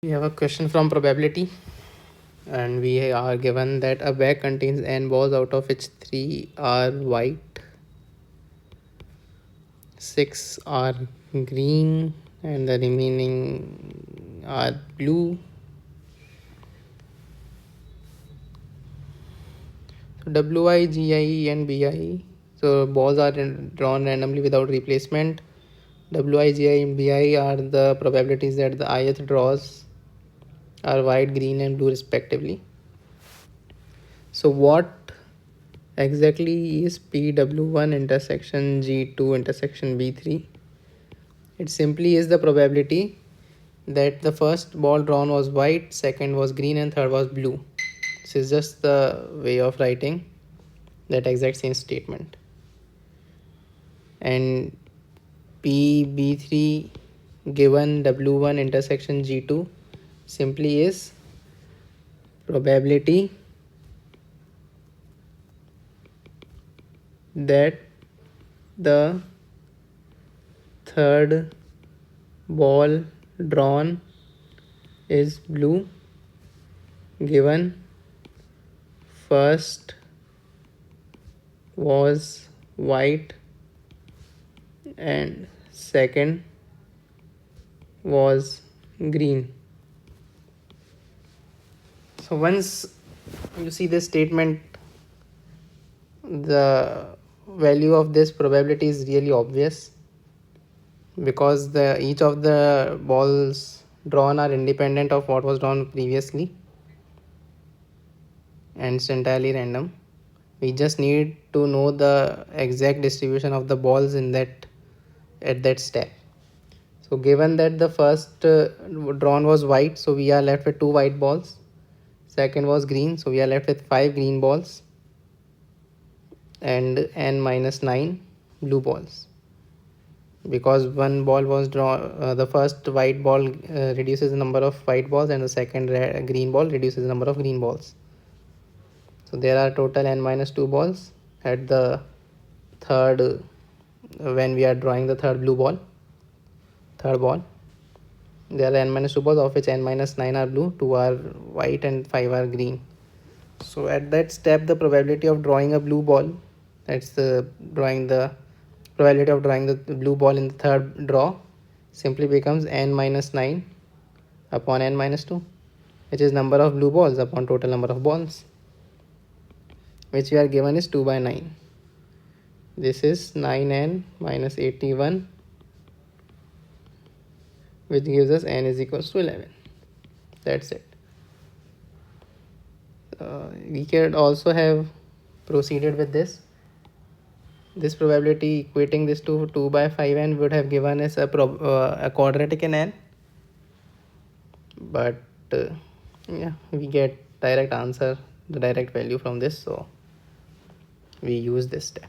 We have a question from probability, and we are given that a bag contains n balls, out of which 3 are white, 6 are green, and the remaining are blue. So Wi, Gi, and Bi. So balls are drawn randomly without replacement. Wi, Gi, and Bi are the probabilities that the ith draws are white, green, and blue respectively. So what exactly is PW1 intersection G2 intersection B3? It simply is the probability that the first ball drawn was white, second was green, and third was blue. This is just the way of writing that exact same statement. And PB3 given W1 intersection G2 simply is probability that the third ball drawn is blue given first was white and second was green. So once you see this statement, the value of this probability is really obvious, because each of the balls drawn are independent of what was drawn previously, and it's entirely random. We just need to know the exact distribution of the balls in that at that step. So given that the first drawn was white, so we are left with 2 white balls. Second was green, so we are left with 5 green balls and n minus 9 blue balls. Because one ball was drawn, the first white ball reduces the number of white balls, and the second green ball reduces the number of green balls. So there are total n minus 2 balls at the third, when we are drawing the third ball. There are n minus 2 balls, of which n minus 9 are blue, 2 are white, and 5 are green. So at that step, the probability of drawing a blue ball, that's the probability of drawing the blue ball in the third draw, simply becomes n minus 9 upon n minus 2, which is number of blue balls upon total number of balls, which we are given is 2 by 9. This is 9n minus 81, which gives us n is equals to 11. That's it. We could also have proceeded with this probability, equating this to 2 by 5n would have given us a quadratic in n, but yeah, we get direct answer, the direct value from this, so we use this step.